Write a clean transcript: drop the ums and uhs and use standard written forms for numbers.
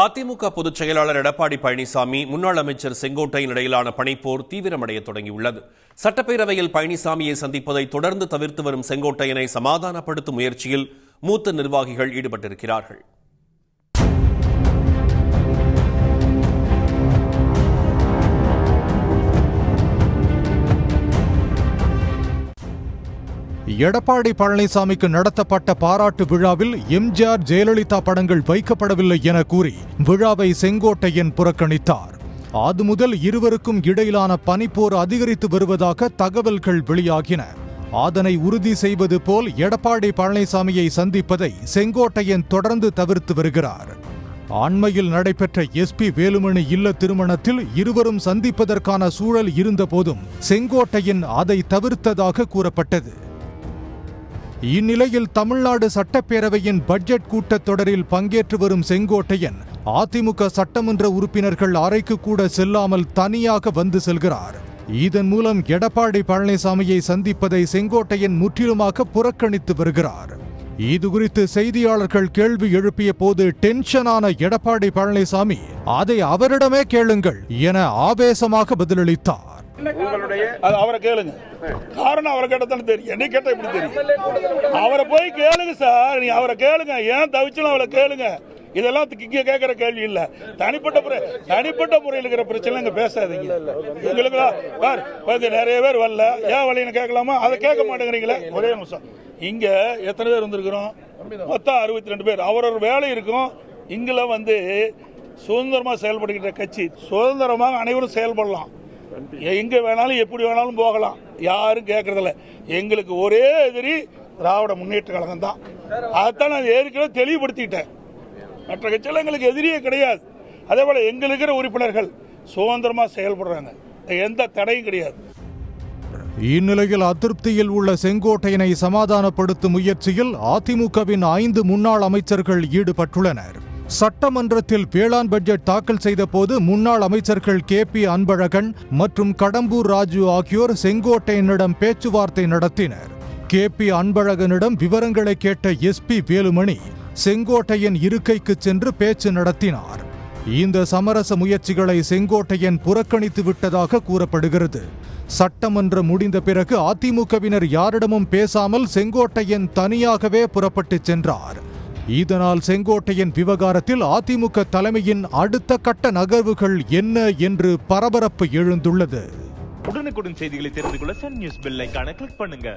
அதிமுக பொதுச் செயலாளர் எடப்பாடி பழனிசாமி முன்னாள் அமைச்சர் செங்கோட்டையன் இடையிலான பணிப்போர் தீவிரமடைய தொடங்கியுள்ளது. சட்டப்பேரவையில் பழனிசாமியை சந்திப்பதை தொடர்ந்து தவிர்த்து வரும் செங்கோட்டையனை சமாதானப்படுத்தும் முயற்சியில் மூத்த நிர்வாகிகள் ஈடுபட்டிருக்கிறார்கள். எடப்பாடி பழனிசாமிக்கு நடத்தப்பட்ட பாராட்டு விழாவில் எம்ஜிஆர் ஜெயலலிதா படங்கள் வைக்கப்படவில்லை என கூறி விழாவை செங்கோட்டையன் புறக்கணித்தார். அது முதல் இருவருக்கும் இடையிலான பனிப்போர் அதிகரித்து வருவதாக தகவல்கள் வெளியாகின. அதனை உறுதி செய்வது போல் எடப்பாடி பழனிசாமியை சந்திப்பதை செங்கோட்டையன் தொடர்ந்து தவிர்த்து வருகிறார். அண்மையில் நடைபெற்ற எஸ்பி வேலுமணி இல்ல திருமணத்தில் இருவரும் சந்திப்பதற்கான சூழல் இருந்தபோதும் செங்கோட்டையன் அதை தவிர்த்ததாக கூறப்பட்டது. இந்நிலையில் தமிழ்நாடு சட்டப்பேரவையின் பட்ஜெட் கூட்டத்தொடரில் பங்கேற்று வரும் செங்கோட்டையன் அதிமுக சட்டமன்ற உறுப்பினர்கள் அறைக்கு கூட செல்லாமல் தனியாக வந்து செல்கிறார். இதன் மூலம் எடப்பாடி பழனிசாமியை சந்திப்பதை செங்கோட்டையன் முற்றிலுமாக புறக்கணித்து வருகிறார். இதுகுறித்து செய்தியாளர்கள் கேள்வி எழுப்பிய போது டென்ஷனான எடப்பாடி பழனிசாமி அதை அவரிடமே கேளுங்கள் என ஆவேசமாக பதிலளித்தார். அவரை கேளுங்க, காரணம் அவரை கேட்டதானே தெரியும், என்ன கேட்ட எப்படி தெரியும்? அவரை போய் கேளுங்க சார், நீ அவரை கேளுங்க, ஏன் தவிச்சலும் அவரை கேளுங்க. இதெல்லாம் இங்க கேட்கிற கேள்வி இல்ல. தனிப்பட்ட முறையில் இருக்கிற பிரச்சனை இங்க பேசாதீங்க. எங்களுக்கு நிறைய பேர் வரல, ஏன் வழின்னு கேட்கலாமா? அதை கேட்க மாட்டேங்கிறீங்களே. ஒரே நிமிஷம், இங்க எத்தனை பேர் வந்திருக்கிறோம்? மொத்தம் 62 பேர். அவரவர் வேலை இருக்கும். இங்குல சுதந்திரமா செயல்படுகின்ற கட்சி, சுதந்திரமாக அனைவரும் செயல்படலாம், எங்க வேணாலும் எப்படி வேணாலும் போகலாம், யாரும் கேட்கறதில்ல. எங்களுக்கு ஒரே எதிரி திராவிட முன்னேற்ற கழகம் தான். அதைத்தான் நான் ஏற்கனவே தெளிவுபடுத்திட்டேன். மற்ற கட்சியில் எங்களுக்கு எதிரியே கிடையாது. அதே போல எங்களுக்கு இருக்கிற உறுப்பினர்கள் சுதந்திரமா செயல்படுறாங்க, எந்த தடையும் கிடையாது. இந்நிலையில் அதிருப்தியில் உள்ள செங்கோட்டையனை சமாதானப்படுத்தும் முயற்சியில் அதிமுகவின் 5 முன்னாள் அமைச்சர்கள் ஈடுபட்டுள்ளனர். சட்டமன்றத்தில் வேளாண் பட்ஜெட் தாக்கல் செய்த போது முன்னாள் அமைச்சர்கள் KP அன்பழகன் மற்றும் கடம்பூர் ராஜு ஆகியோர் செங்கோட்டையனிடம் பேச்சுவார்த்தை நடத்தினர். KP அன்பழகனிடம் விவரங்களை கேட்ட SP வேலுமணி செங்கோட்டையன் இருக்கைக்கு சென்று பேச்சு நடத்தினார். இந்த சமரச முயற்சிகளை செங்கோட்டையன் புறக்கணித்து விட்டதாக கூறப்படுகிறது. சட்டமன்றம் முடிந்த பிறகு அதிமுகவினர் யாரிடமும் பேசாமல் செங்கோட்டையன் தனியாகவே புறப்பட்டு சென்றார். இதனால் செங்கோட்டையன் விவகாரத்தில் அதிமுக தலைமையின் அடுத்த கட்ட நகர்வுகள் என்ன என்று பரபரப்பு எழுந்துள்ளது. உடனுக்குடன் செய்திகளை தெரிந்து கொள்ள சன் நியூஸ் பெல் ஐகானை கிளிக் பண்ணுங்க.